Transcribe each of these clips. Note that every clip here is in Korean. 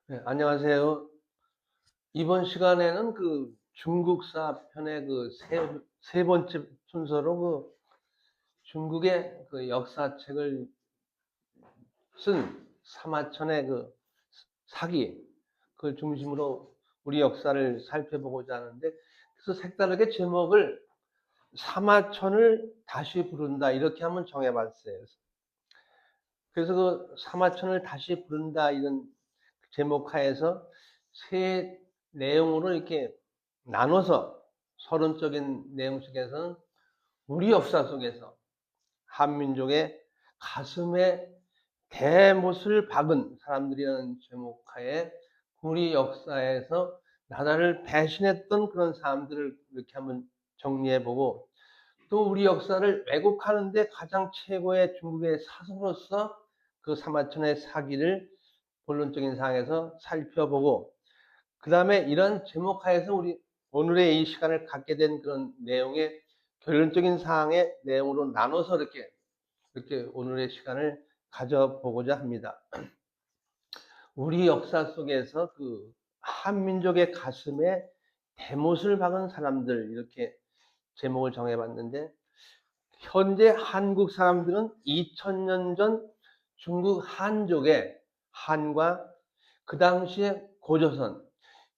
네, 안녕하세요. 이번 시간에는 중국사 편의 세 번째 순서로 중국의 역사책을 쓴 사마천의 사기, 그걸 중심으로 우리 역사를 살펴보고자 하는데, 그래서 색다르게 제목을 사마천을 다시 부른다, 이렇게 한번 정해봤어요. 그래서 사마천을 다시 부른다, 이런 제목 하에서 세 내용으로 이렇게 나눠서 서론적인 내용 속에서는 우리 역사 속에서 한민족의 가슴에 대못을 박은 사람들이라는 제목 하에 우리 역사에서 나라를 배신했던 그런 사람들을 이렇게 한번 정리해보고, 또 우리 역사를 왜곡하는데 가장 최고의 중국의 사서로서 사마천의 사기를 본론적인 사항에서 살펴보고, 그 다음에 이런 제목 하에서 우리 오늘의 이 시간을 갖게 된 그런 내용의 결론적인 사항의 내용으로 나눠서 이렇게 오늘의 시간을 가져보고자 합니다. 우리 역사 속에서 한민족의 가슴에 대못을 박은 사람들, 이렇게 제목을 정해봤는데, 현재 한국 사람들은 2000년 전 중국 한족의 한과 그 당시에 고조선,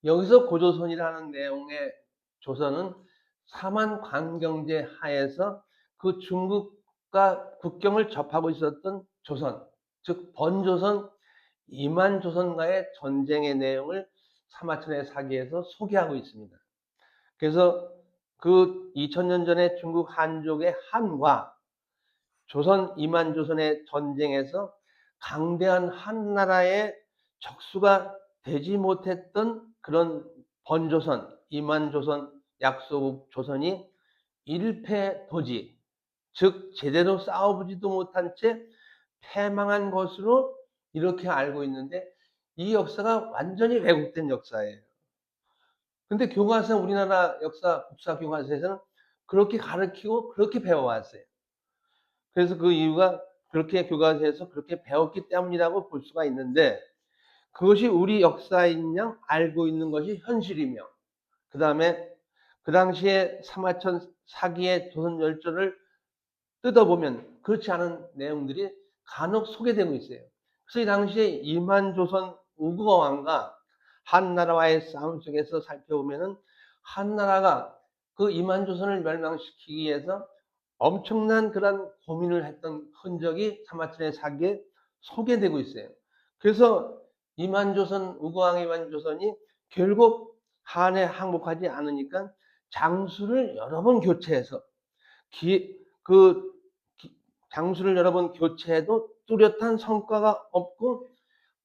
여기서 고조선이라는 내용의 조선은 사만 관경제 하에서 그 중국과 국경을 접하고 있었던 조선, 즉 번조선, 이만조선과의 전쟁의 내용을 사마천의 사기에서 소개하고 있습니다. 그래서 2000년 전에 중국 한족의 한과 조선 이만조선의 전쟁에서 강대한 한나라의 적수가 되지 못했던 그런 번조선, 이만조선, 약소국 조선이 일패도지, 즉 제대로 싸워보지도 못한 채 패망한 것으로 이렇게 알고 있는데, 이 역사가 완전히 왜곡된 역사예요. 근데 교과서, 우리나라 역사 국사 교과서에서는 그렇게 가르치고 그렇게 배워왔어요. 그래서 그 이유가 그렇게 교과서에서 그렇게 배웠기 때문이라고 볼 수가 있는데, 그것이 우리 역사인 양 알고 있는 것이 현실이며, 그 다음에 그 당시에 사마천 사기의 조선 열전을 뜯어보면 그렇지 않은 내용들이 간혹 소개되고 있어요. 그래서 이 당시에 이만조선 우고왕과 한나라와의 싸움 속에서 살펴보면은 한나라가 이만조선을 멸망시키기 위해서 엄청난 그런 고민을 했던 흔적이 사마천의 사기에 소개되고 있어요. 그래서 이만조선, 우고왕 이만조선이 결국 한에 항복하지 않으니까 장수를 여러 번 교체해서 그 장수를 여러 번 교체해도 뚜렷한 성과가 없고,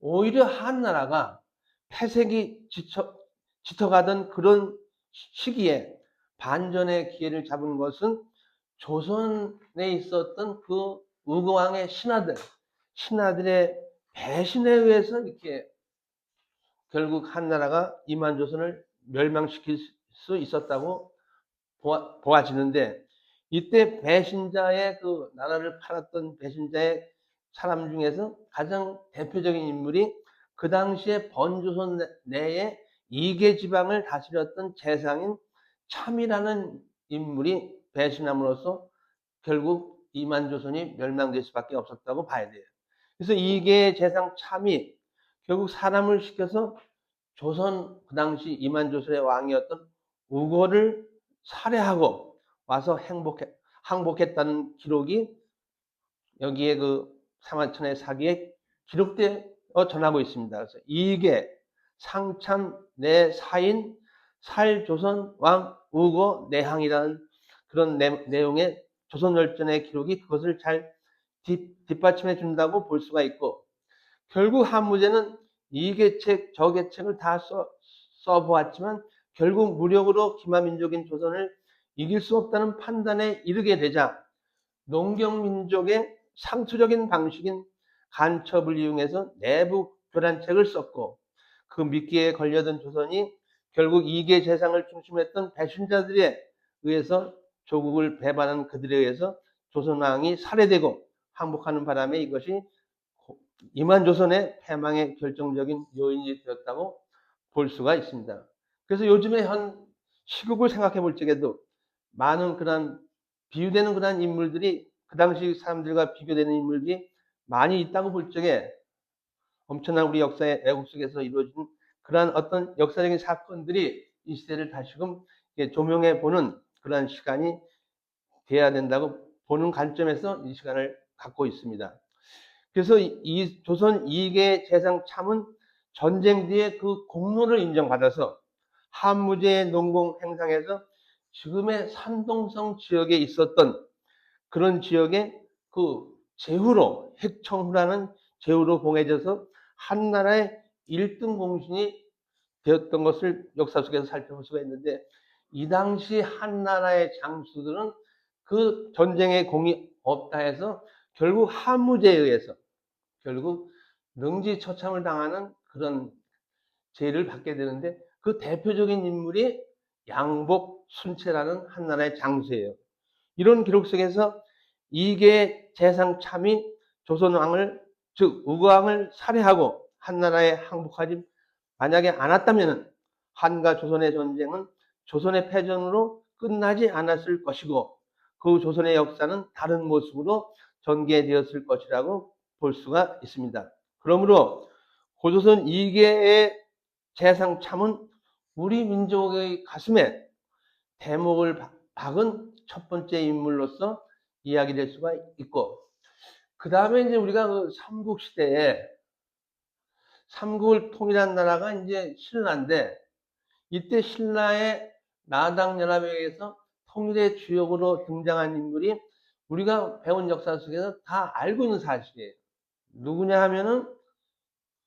오히려 한나라가 패색이 짙어가던 그런 시기에 반전의 기회를 잡은 것은 조선에 있었던 우고왕의 신하들의 배신에 의해서 이렇게 결국 한나라가 이만조선을 멸망시킬 수 있었다고 보아지는데, 이때 배신자의 나라를 팔았던 배신자의 사람 중에서 가장 대표적인 인물이 그 당시에 번조선 내에 이계 지방을 다스렸던 재상인 참이라는 인물이 배신함으로써 결국 이만조선이 멸망될 수밖에 없었다고 봐야 돼요. 그래서 이계 재상 참이 결국 사람을 시켜서 조선, 그 당시 이만조선의 왕이었던 우고를 살해하고 와서 항복했다는 기록이 여기에 사마천의 사기에 기록되어 전하고 있습니다. 그래서 이게 상참 내사인 살조선 왕 우고 내항이라는 그런 내용의 조선열전의 기록이 그것을 잘 뒷받침해 준다고 볼 수가 있고, 결국 한무제는 이 계책 저 계책을 다 써보았지만 결국 무력으로 기마민족인 조선을 이길 수 없다는 판단에 이르게 되자 농경민족의 상투적인 방식인 간첩을 이용해서 내부 교란책을 썼고, 그 미끼에 걸려든 조선이 결국 이계 재상을 중심했던 배신자들에 의해서 조국을 배반한 그들에 의해서 조선왕이 살해되고 항복하는 바람에 이것이 임한조선의 패망의 결정적인 요인이 되었다고 볼 수가 있습니다. 그래서 요즘에 현 시국을 생각해 볼 적에도 많은 그런 비유되는 그런 인물들이 그 당시 사람들과 비교되는 인물들이 많이 있다고 볼 적에 엄청난 우리 역사의 왜곡 속에서 이루어진 그러한 어떤 역사적인 사건들이 이 시대를 다시금 조명해 보는 그러한 시간이 돼야 된다고 보는 관점에서 이 시간을 갖고 있습니다. 그래서 이 조선 2개 재상 참은 전쟁 뒤에 그 공로를 인정받아서 한무제의 농공 행상에서 지금의 산동성 지역에 있었던 그런 지역에 그 제후로 핵청후라는 제후로 봉해져서 한나라의 1등 공신이 되었던 것을 역사 속에서 살펴볼 수가 있는데 이 당시 한나라의 장수들은 그 전쟁에 공이 없다 해서 결국 한무제에 의해서 결국 능지처참을 당하는 그런 죄를 받게 되는데 그 대표적인 인물이 양복 순체라는 한나라의 장수예요. 이런 기록 속에서 이계 재상 참이 조선왕을 즉 우왕을 살해하고 한나라에 항복하지 만약에 않았다면 한과 조선의 전쟁은 조선의 패전으로 끝나지 않았을 것이고 그 조선의 역사는 다른 모습으로 전개되었을 것이라고 볼 수가 있습니다. 그러므로 고조선 2개의 재상 참은 우리 민족의 가슴에 대목을 박은 첫 번째 인물로서 이야기될 수가 있고 그 다음에 이제 우리가 그 삼국시대에 삼국을 통일한 나라가 이제 신라인데 이때 신라의 나당연합에 의해서 통일의 주역으로 등장한 인물이 우리가 배운 역사 속에서 다 알고 있는 사실이에요. 누구냐 하면은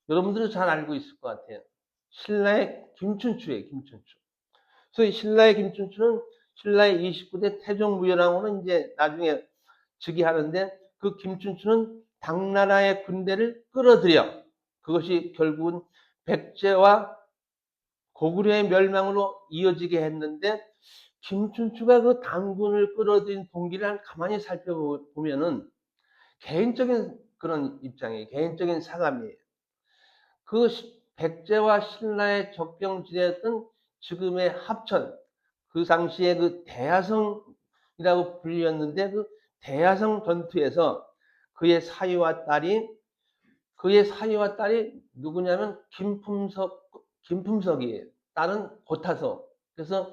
여러분들은 잘 알고 있을 것 같아요. 신라의 김춘추예요. 김춘추. 그래서 이 신라의 김춘추는 신라의 29대 태종무열왕으로 이제 나중에 즉위하는데 그 김춘추는 당나라의 군대를 끌어들여 그것이 결국은 백제와 고구려의 멸망으로 이어지게 했는데 김춘추가 그 당군을 끌어들인 동기를 가만히 살펴보면은 개인적인 그런 입장이에요. 개인적인 사감이에요. 그 백제와 신라의 접경지대였던 지금의 합천, 그 당시에 그 대야성이라고 불렸는데 그 대야성 전투에서 그의 사위와 딸이 누구냐면 김품석이에요. 딸은 고타서. 그래서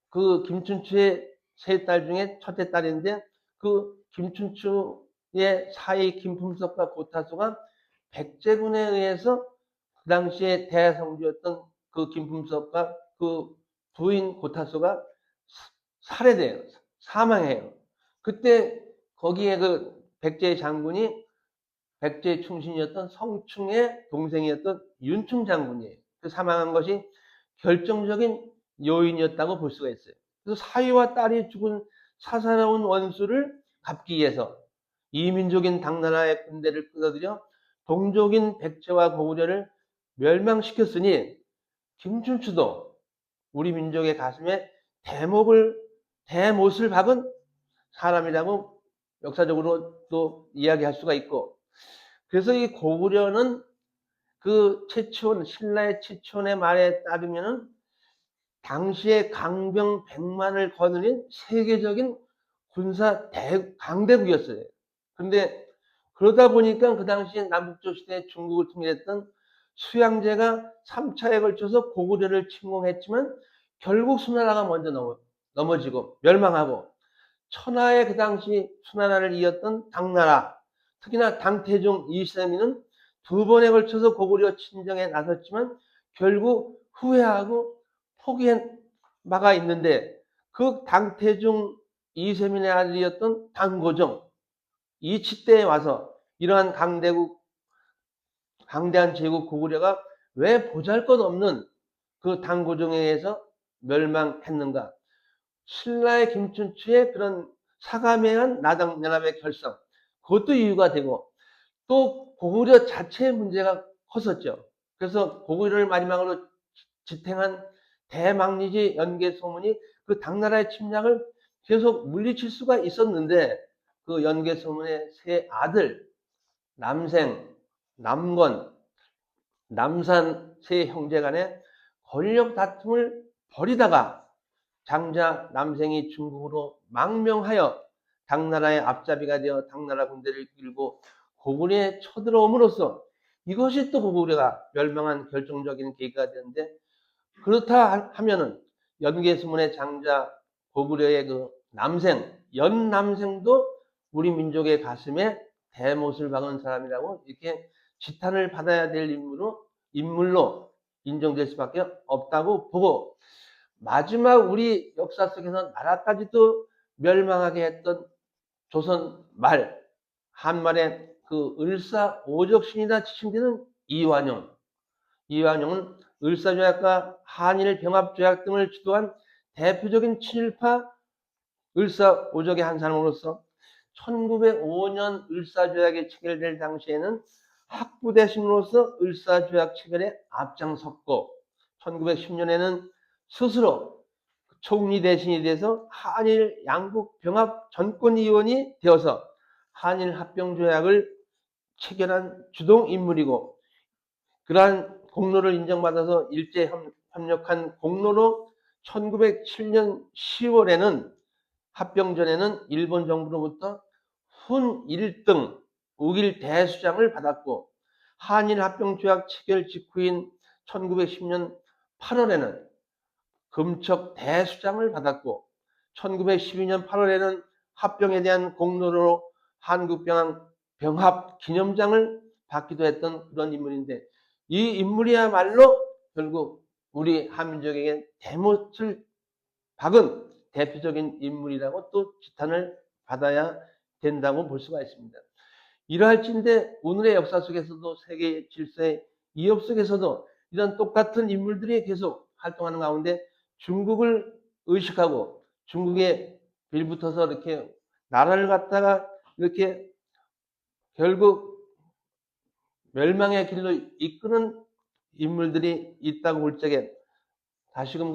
그 김춘추의 세 딸 중에 첫째 딸인데 그 김춘추의 사위 김품석과 고타소가 백제군에 의해서 그 당시에 대성주였던 그 김품석과 그 부인 고타소가 살해돼요. 사망해요. 그때 거기에 그 백제 장군이 백제 충신이었던 성충의 동생이었던 윤충 장군이에요. 그 사망한 것이 결정적인 요인이었다고 볼 수가 있어요. 그래서 사위와 딸이 죽은 사사로운 원수를 갚기 위해서 이민족인 당나라의 군대를 끌어들여 동족인 백제와 고구려를 멸망시켰으니 김춘추도 우리 민족의 가슴에 대못을 박은 사람이라고 역사적으로 또 이야기할 수가 있고 그래서 이 고구려는 그 신라의 최치원의 말에 따르면은 당시에 강병 100만을 거느린 세계적인 군사 강대국이었어요. 근데 그러다 보니까 그 당시에 남북조 시대에 중국을 통일했던 수양제가 3차에 걸쳐서 고구려를 침공했지만 결국 수나라가 먼저 넘어지고 멸망하고 천하의 그 당시 수나라를 이었던 당나라 특히나 당태종 이세민은 두 번에 걸쳐서 고구려 침정에 나섰지만 결국 후회하고 포기한 바가 있는데 그 당태종 이세민의 아들이었던 당고종 이치 때에 와서 이러한 강대한 제국 고구려가 왜 보잘것없는 그 당고종에 의해서 멸망했는가? 신라의 김춘추의 그런 사감해한 나당연합의 결성 그것도 이유가 되고 또 고구려 자체의 문제가 컸었죠. 그래서 고구려를 마지막으로 지탱한 대망리지 연개 소문이 그 당나라의 침략을 계속 물리칠 수가 있었는데 그 연개 소문의 세 아들 남생 남권, 남산 세 형제 간의 권력 다툼을 벌이다가 장자 남생이 중국으로 망명하여 당나라의 앞잡이가 되어 당나라 군대를 이끌고 고구려에 쳐들어옴으로써 이것이 또 고구려가 멸망한 결정적인 계기가 되는데, 그렇다 하면은 연개수문의 장자 고구려의 그 남생 연남생도 우리 민족의 가슴에 대못을 박은 사람이라고 이렇게 지탄을 받아야 될 인물로 인정될 수밖에 없다고 보고, 마지막 우리 역사 속에서 나라까지도 멸망하게 했던 조선 말 한말의 그 을사오적신이다 지칭되는 이완용은 을사조약과 한일 병합조약 등을 주도한 대표적인 친일파 을사오적의 한 사람으로서 1905년 을사조약이 체결될 당시에는 학부대신으로서 을사조약 체결에 앞장섰고, 1910년에는 스스로 총리 대신이 돼서 한일 양국 병합 전권위원이 되어서 한일 합병조약을 체결한 주동 인물이고, 그러한 공로를 인정받아서 일제 협력한 공로로 1907년 10월에는 합병 전에는 일본 정부로부터 훈 1등 우길 대수장을 받았고, 한일 합병조약 체결 직후인 1910년 8월에는 금척 대수장을 받았고, 1912년 8월에는 합병에 대한 공로로 한국병합 기념장을 받기도 했던 그런 인물인데, 이 인물이야말로 결국 우리 한민족에게 대못을 박은 대표적인 인물이라고 또 지탄을 받아야 된다고 볼 수가 있습니다. 이러할진데 오늘의 역사 속에서도 세계 질서의 이업 속에서도 이런 똑같은 인물들이 계속 활동하는 가운데 중국을 의식하고 중국에 빌붙어서 이렇게 나라를 갖다가 이렇게 결국 멸망의 길로 이끄는 인물들이 있다고 볼 적에, 다시금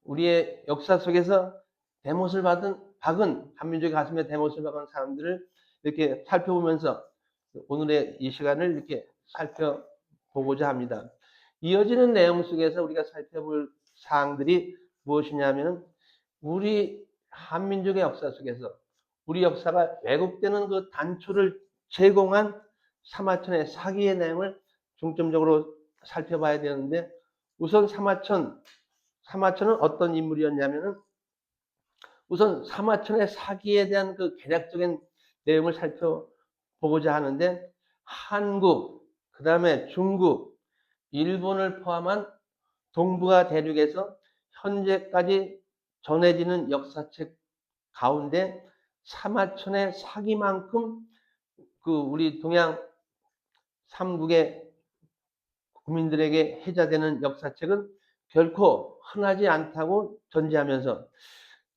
우리의 역사 속에서 대못을 박은 한민족의 가슴에 대못을 박은 사람들을 이렇게 살펴보면서 오늘의 이 시간을 이렇게 살펴보고자 합니다. 이어지는 내용 속에서 우리가 살펴볼 사항들이 무엇이냐면, 우리 한민족의 역사 속에서 우리 역사가 왜곡되는 그 단초를 제공한 사마천의 사기의 내용을 중점적으로 살펴봐야 되는데, 우선 사마천은 어떤 인물이었냐면은, 우선 사마천의 사기에 대한 그 개략적인 내용을 살펴보고자 하는데, 한국, 그 다음에 중국, 일본을 포함한 동북아 대륙에서 현재까지 전해지는 역사책 가운데 사마천의 사기만큼 그 우리 동양 삼국의 국민들에게 해자되는 역사책은 결코 흔하지 않다고 전제하면서,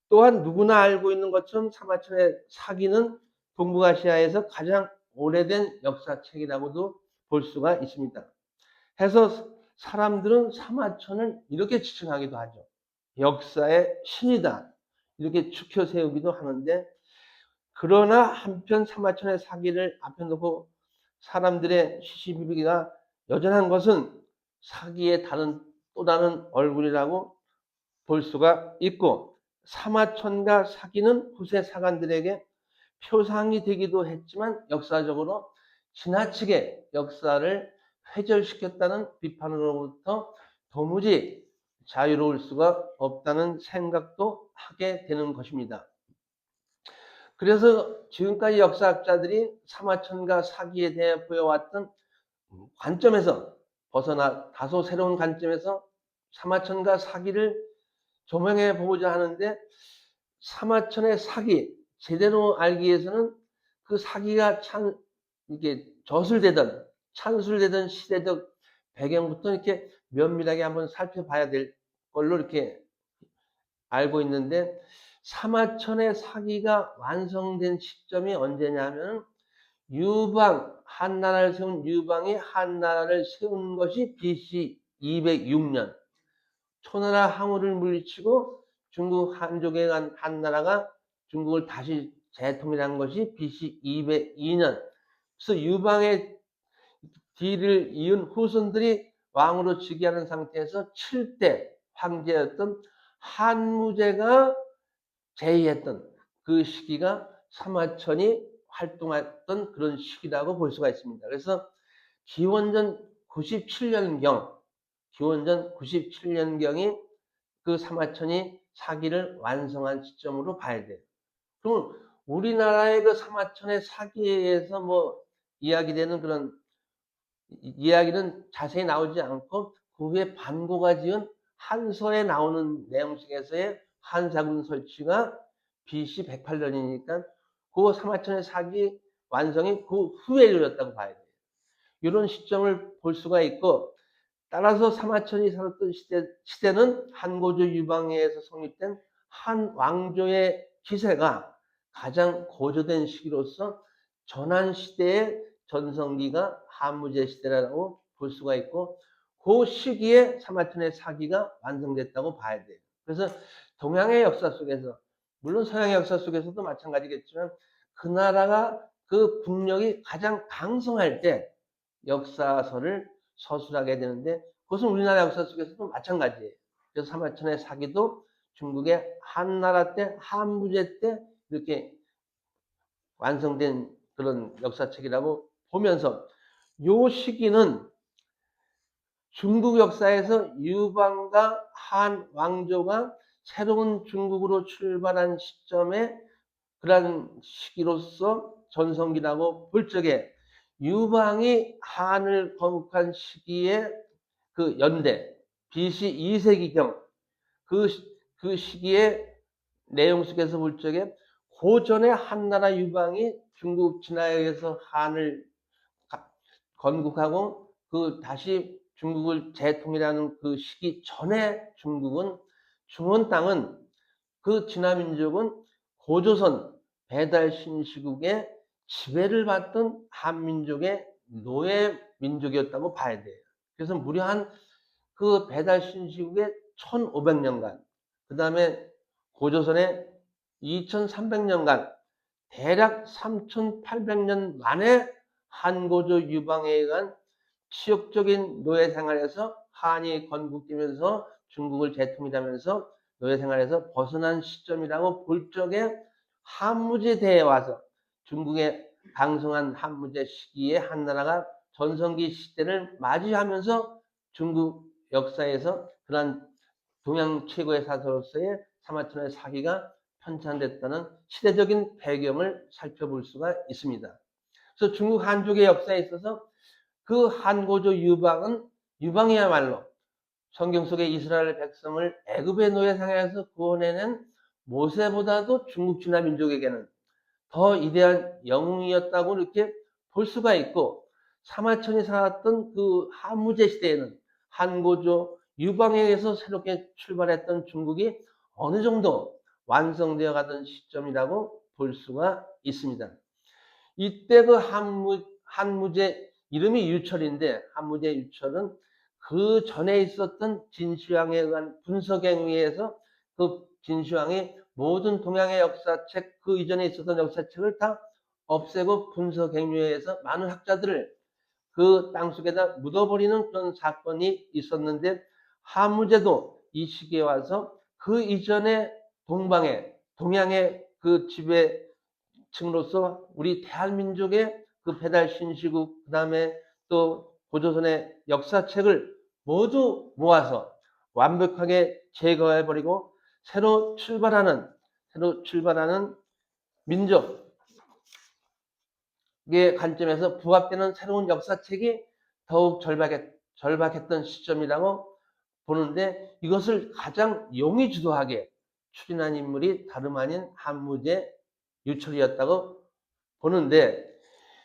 또한 누구나 알고 있는 것처럼 사마천의 사기는 동북아시아에서 가장 오래된 역사책이라고도 볼 수가 있습니다. 해서 사람들은 사마천을 이렇게 지칭하기도 하죠. 역사의 신이다, 이렇게 추켜 세우기도 하는데, 그러나 한편 사마천의 사기를 앞에 놓고 사람들의 시시비비가 여전한 것은 사기의 또 다른 얼굴이라고 볼 수가 있고, 사마천과 사기는 후세 사관들에게 표상이 되기도 했지만 역사적으로 지나치게 역사를 회절시켰다는 비판으로부터 도무지 자유로울 수가 없다는 생각도 하게 되는 것입니다. 그래서 지금까지 역사학자들이 사마천과 사기에 대해 보여왔던 관점에서 벗어나 다소 새로운 관점에서 사마천과 사기를 조명해 보고자 하는데, 사마천의 사기 제대로 알기 위해서는 그 사기가 이게 저술되던 찬술되던 시대적 배경부터 이렇게 면밀하게 한번 살펴봐야 될 걸로 이렇게 알고 있는데, 사마천의 사기가 완성된 시점이 언제냐면, 한나라를 세운 유방이 한나라를 세운 것이 BC 206년, 초나라 항우를 물리치고 중국 한족에 간 한나라가 중국을 다시 재통일한 것이 BC 202년. 그래서 유방의 뒤를 이은 후손들이 왕으로 즉위하는 상태에서 7대 황제였던 한무제가 제위했던 그 시기가 사마천이 활동했던 그런 시기라고 볼 수가 있습니다. 그래서 기원전 97년경, 기원전 97년경이 그 사마천이 사기를 완성한 시점으로 봐야 돼요. 그럼 우리나라의 그 사마천의 사기에서 뭐 이야기되는 그런 이야기는 자세히 나오지 않고 그 후에 반고가 지은 한서에 나오는 내용 중에서의 한사군 설치가 BC 108년이니까 그 사마천의 사기 완성이 그 후에 이루어졌다고 봐야 돼요. 이런 시점을 볼 수가 있고, 따라서 사마천이 살았던 시대는 한고조 유방에서 성립된 한 왕조의 기세가 가장 고조된 시기로서 전환시대의 전성기가 한무제 시대라고 볼 수가 있고, 그 시기에 사마천의 사기가 완성됐다고 봐야 돼요. 그래서 동양의 역사 속에서, 물론 서양의 역사 속에서도 마찬가지겠지만, 그 나라가 그 국력이 가장 강성할 때 역사서를 서술하게 되는데, 그것은 우리나라 역사 속에서도 마찬가지예요. 그래서 사마천의 사기도 중국의 한나라 때, 한무제 때 이렇게 완성된 그런 역사책이라고 보면서, 요 시기는 중국 역사에서 유방과 한 왕조가 새로운 중국으로 출발한 시점에 그러한 시기로서 전성기라고 볼 적에, 유방이 한을 건국한 시기에 그 연대 BC 2세기경 그 시기의 내용 속에서 볼 적에, 고전에 한나라 유방이 중국 진화에서 한을 건국하고 그 다시 중국을 재통일하는 그 시기 전에 중원 땅은 그 진화민족은 고조선 배달 신시국의 지배를 받던 한민족의 노예 민족이었다고 봐야 돼요. 그래서 무려 그 배달 신시국의 1500년간, 그 다음에 고조선의 2300년간, 대략 3800년 만에 한고조 유방에 의한 치욕적인 노예 생활에서 한이 건국되면서 중국을 재통일하면서 노예 생활에서 벗어난 시점이라고 볼 적에, 한무제대에 와서 중국의 강성한 한무제 시기에 한나라가 전성기 시대를 맞이하면서 중국 역사에서 그러한 동양 최고의 사서로서의 사마천의 사기가 편찬됐다는 시대적인 배경을 살펴볼 수가 있습니다. 그래서 중국 한족의 역사에 있어서 그 한고조 유방이야말로 성경 속의 이스라엘 백성을 애굽의 노예 상에서 구원해낸 모세보다도 중국 진화 민족에게는 더 위대한 영웅이었다고 이렇게 볼 수가 있고, 사마천이 살았던 그 한무제 시대에는 한고조 유방에 의해서 새롭게 출발했던 중국이 어느 정도 완성되어 가던 시점이라고 볼 수가 있습니다. 이때 그 한무제 이름이 유철인데, 한무제 유철은 그 전에 있었던 진시황에 의한 분석에 의해서 그 진시황이 모든 동양의 역사책, 그 이전에 있었던 역사책을 다 없애고 분석행위에서 많은 학자들을 그 땅속에다 묻어버리는 그런 사건이 있었는데, 한무제도 이 시기에 와서 그 이전에 동양의 그 지배층으로서 우리 대한민족의 그 배달 신시국, 그 다음에 또 고조선의 역사책을 모두 모아서 완벽하게 제거해버리고 새로 출발하는 민족의 관점에서 부각되는 새로운 역사책이 더욱 절박했던 시점이라고 보는데, 이것을 가장 용의주도하게 추진한 인물이 다름 아닌 한무제 유철이었다고 보는데,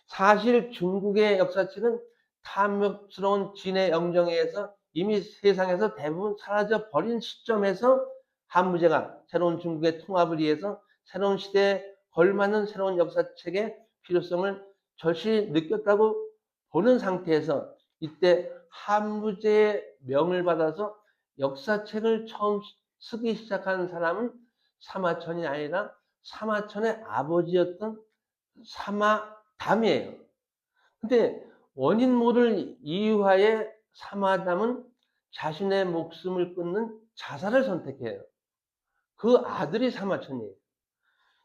사실 중국의 역사책은 탐욕스러운 진의 영정에 의해서 이미 세상에서 대부분 사라져 버린 시점에서 한무제가 새로운 중국의 통합을 위해서 새로운 시대에 걸맞는 새로운 역사책의 필요성을 절실히 느꼈다고 보는 상태에서, 이때 한무제의 명을 받아서 역사책을 처음 쓰기 시작한 사람은 사마천이 아니라 사마천의 아버지였던 사마담이에요. 근데 원인 모를 이유하에 사마담은 자신의 목숨을 끊는 자살을 선택해요. 그 아들이 사마천이에요.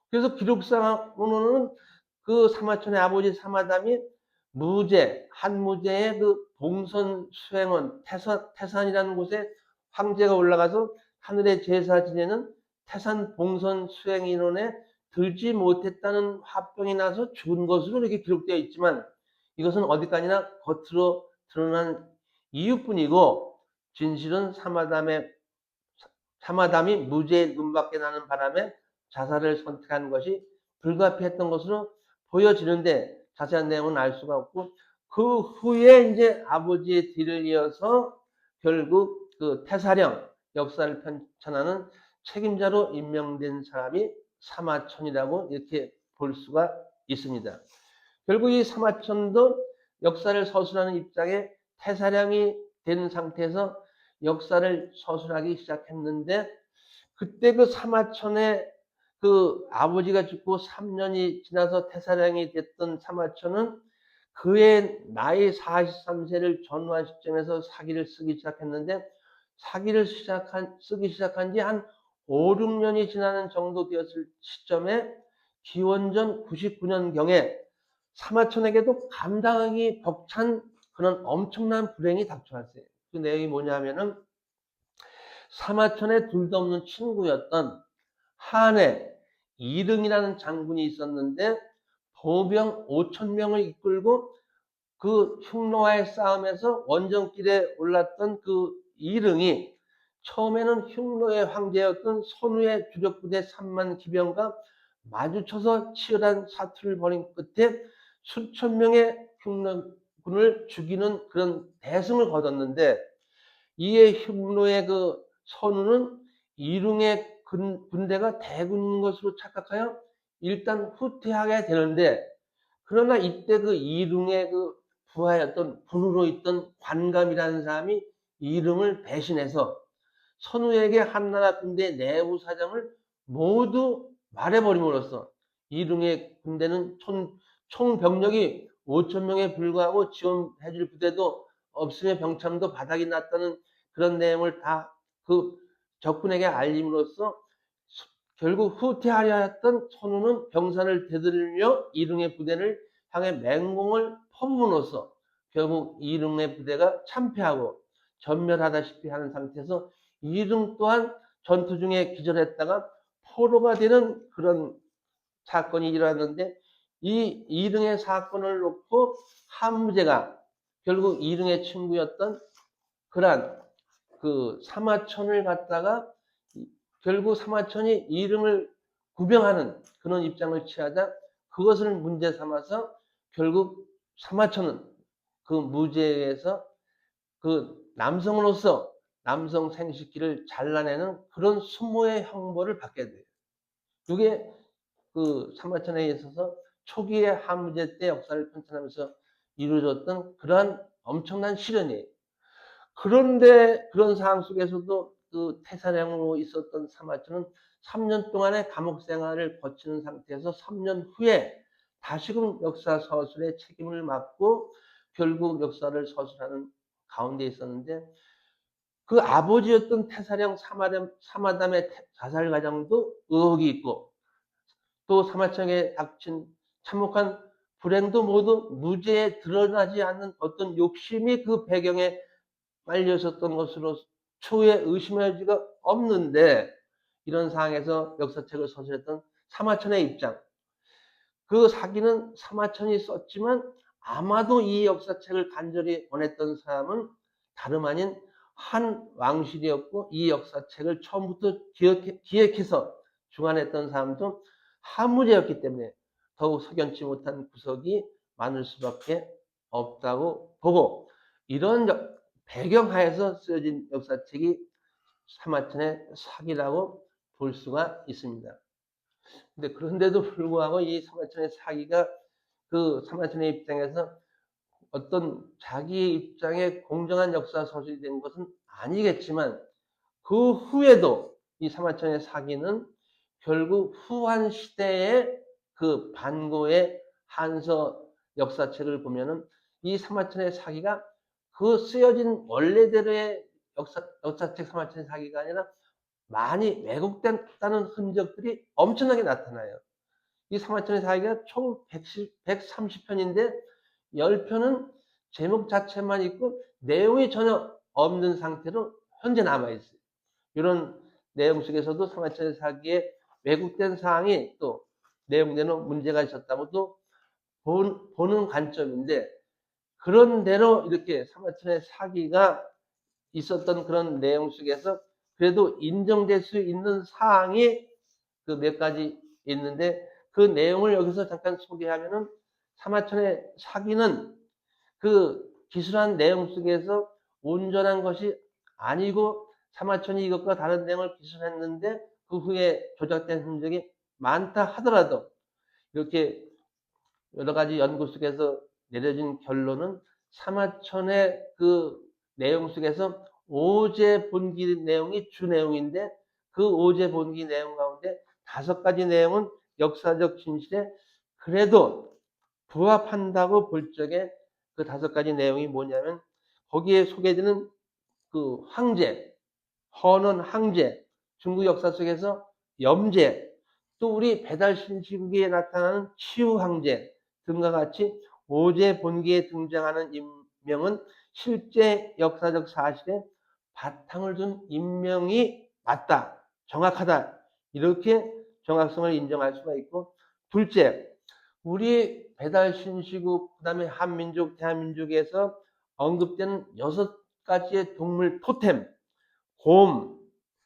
그래서 기록상으로는 그 사마천의 아버지 사마담이 한무제의 그 봉선 수행원 태산이라는 곳에 황제가 올라가서 하늘의 제사 지내는 태산 봉선 수행 인원에 들지 못했다는 화병이 나서 죽은 것으로 이렇게 기록되어 있지만, 이것은 어디까지나 겉으로 드러난 이유뿐이고, 진실은 사마담이 무죄의 눈밖에 나는 바람에 자살을 선택한 것이 불가피했던 것으로 보여지는데, 자세한 내용은 알 수가 없고, 그 후에 이제 아버지의 뒤를 이어서 결국 그 태사령 역사를 편찬하는 책임자로 임명된 사람이 사마천이라고 이렇게 볼 수가 있습니다. 결국 이 사마천도 역사를 서술하는 입장에 태사령이 된 상태에서 역사를 서술하기 시작했는데, 그때 그 사마천의 그 아버지가 죽고 3년이 지나서 태사령이 됐던 사마천은 그의 나이 43세를 전후한 시점에서 사기를 쓰기 시작했는데, 사기를 쓰기 시작한 지 한 5, 6년이 지나는 정도 되었을 시점에 기원전 99년경에 사마천에게도 감당하기 벅찬 그런 엄청난 불행이 닥쳐왔어요. 그 내용이 뭐냐면은, 사마천에 둘도 없는 친구였던 한해 이릉이라는 장군이 있었는데, 보병 5,000명을 이끌고 그 흉노와의 싸움에서 원정길에 올랐던 그 이릉이 처음에는 흉노의 황제였던 선우의 주력부대 3만 기병과 마주쳐서 치열한 사투를 벌인 끝에 수천 명의 흉노군을 죽이는 그런 대승을 거뒀는데, 이에 흉노의 그 선우는 이릉의 군대가 대군인 것으로 착각하여 일단 후퇴하게 되는데, 그러나 이때 그 이릉의 그 부하였던 군으로 있던 관감이라는 사람이 이릉을 배신해서 선우에게 한나라 군대의 내부 사정을 모두 말해버림으로써 이릉의 군대는 총 병력이 5,000명에 불과하고 지원해줄 부대도 없으며 병참도 바닥이 났다는 그런 내용을 다 그 적군에게 알림으로써 결국 후퇴하려 했던 선우는 병사를 되돌리며 이릉의 부대를 향해 맹공을 퍼부음으로써 결국 이릉의 부대가 참패하고 전멸하다시피 하는 상태에서 이릉 또한 전투 중에 기절했다가 포로가 되는 그런 사건이 일어났는데, 이 이릉의 사건을 놓고 한무제가 결국 이릉의 친구였던 그러한 그 사마천을 갖다가 결국 사마천이 이릉을 구병하는 그런 입장을 취하자 그것을 문제 삼아서 결국 사마천은 그 무죄에서 그 남성으로서 남성 생식기를 잘라내는 그런 수모의 형벌을 받게 돼요. 이게 그 사마천에 있어서 초기의 한무제 때 역사를 편찬하면서 이루어졌던 그러한 엄청난 시련이에요. 그런데 그런 상황 속에서도 그 태사령으로 있었던 사마천은 3년 동안의 감옥 생활을 거치는 상태에서 3년 후에 다시금 역사 서술의 책임을 맡고 결국 역사를 서술하는 가운데 있었는데, 그 아버지였던 태사령 사마담의 자살 과정도 의혹이 있고, 또 사마천에 닥친 참혹한 불행도 모두 무죄에 드러나지 않는 어떤 욕심이 그 배경에 빨려 있었던 것으로 초에 의심할 여지가 없는데, 이런 상황에서 역사책을 서술했던 사마천의 입장, 그 사기는 사마천이 썼지만 아마도 이 역사책을 간절히 원했던 사람은 다름 아닌 한 왕실이었고, 이 역사책을 처음부터 기획해서 주관했던 사람도 한무제였기 때문에 더욱 석연치 못한 구석이 많을 수밖에 없다고 보고, 이런 배경하에서 쓰여진 역사책이 사마천의 사기라고 볼 수가 있습니다. 근데 그런데도 불구하고 이 사마천의 사기가 그 사마천의 입장에서 어떤 자기의 입장에 공정한 역사 서술이 된 것은 아니겠지만, 그 후에도 이 사마천의 사기는 결국 후한 시대의 그 반고의 한서 역사책을 보면은 이 사마천의 사기가 그 쓰여진 원래대로의 역사책 사마천의 사기가 아니라 많이 왜곡됐다는 흔적들이 엄청나게 나타나요. 이 사마천의 사기가 총 130편인데 10편은 제목 자체만 있고 내용이 전혀 없는 상태로 현재 남아있어요. 이런 내용 속에서도 사마천의 사기에 왜곡된 사항이 또 내용대로 문제가 있었다고 또 보는 관점인데, 그런 대로 이렇게 사마천의 사기가 있었던 그런 내용 속에서 그래도 인정될 수 있는 사항이 그 몇 가지 있는데, 그 내용을 여기서 잠깐 소개하면은, 사마천의 사기는 그 기술한 내용 속에서 온전한 것이 아니고 사마천이 이것과 다른 내용을 기술했는데 그 후에 조작된 흔적이 많다 하더라도, 이렇게 여러 가지 연구 속에서 내려진 결론은 사마천의 그 내용 속에서 오제 본기 내용이 주 내용인데, 그 오제 본기 내용 가운데 5가지 내용은 역사적 진실에 그래도 부합한다고 볼 적에, 그 5가지 내용이 뭐냐면, 거기에 소개되는 그 황제, 헌원 황제, 중국 역사 속에서 염제, 또 우리 배달신시국에 나타나는 치유 황제 등과 같이 오제 본기에 등장하는 인명은 실제 역사적 사실에 바탕을 둔 인명이 맞다, 정확하다, 이렇게 정확성을 인정할 수가 있고, 둘째, 우리 배달신시국 그다음에 한민족, 대한민족에서 언급되는 6가지의 동물 토템, 곰,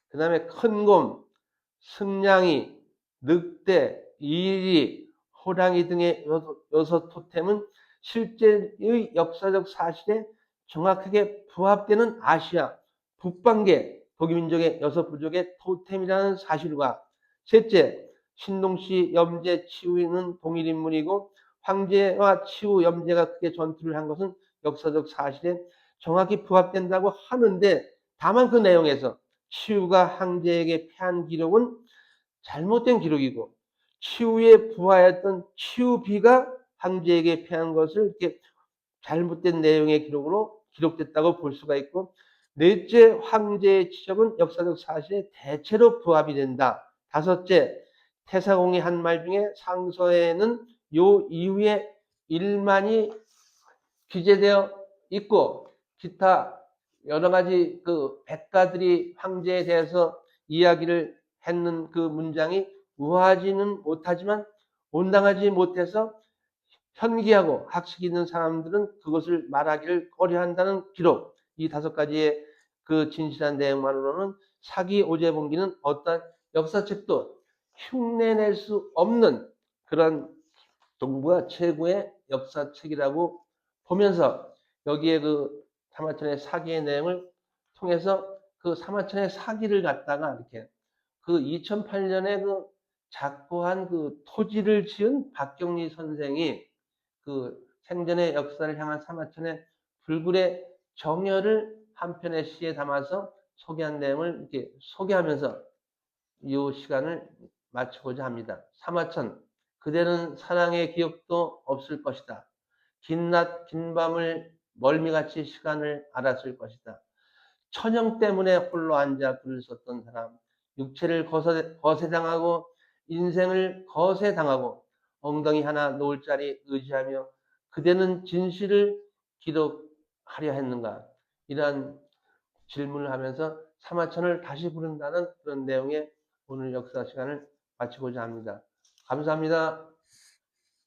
그 다음에 큰 곰, 승냥이, 늑대, 이리, 호랑이 등의 6 토템은 실제의 역사적 사실에 정확하게 부합되는 아시아 북방계 독일민족의 6부족의 토템이라는 사실과, 셋째, 신동시 염제 치우는 동일인물이고 황제와 치우 염제가 크게 전투를 한 것은 역사적 사실에 정확히 부합된다고 하는데, 다만 그 내용에서 치우가 황제에게 패한 기록은 잘못된 기록이고 치우에 부하였던 치우비가 황제에게 패한 것을 이렇게 잘못된 내용의 기록으로 기록됐다고 볼 수가 있고, 넷째, 황제의 지적은 역사적 사실에 대체로 부합이 된다. 다섯째, 태사공이 한 말 중에 상서에는 요 이후에 일만이 기재되어 있고, 기타 여러 가지 그 백가들이 황제에 대해서 이야기를 했는 그 문장이 우아하지는 못하지만 온당하지 못해서 현기하고 학식 있는 사람들은 그것을 말하기를 꺼려한다는 기록, 이 5가지의 그 진실한 내용만으로는 사기 오제본기는 어떤 역사책도 흉내낼 수 없는 그런 동부가 최고의 역사책이라고 보면서, 여기에 그 사마천의 사기의 내용을 통해서 그 사마천의 사기를 갖다가 이렇게 그 2008년에 그 작고한 그 토지를 지은 박경리 선생이 그 생전의 역사를 향한 사마천의 불굴의 정열을 한 편의 시에 담아서 소개한 내용을 이렇게 소개하면서 이 시간을 마치고자 합니다. 사마천, 그대는 사랑의 기억도 없을 것이다. 긴 낮, 긴 밤을 멀미같이 시간을 알았을 것이다. 천형 때문에 홀로 앉아 글을 썼던 사람, 육체를 거세당하고 인생을 거세당하고 엉덩이 하나 놓을 자리 의지하며 그대는 진실을 기록하려 했는가? 이러한 질문을 하면서 사마천을 다시 부른다는 그런 내용의 오늘 역사 시간을 마치고자 합니다. 감사합니다.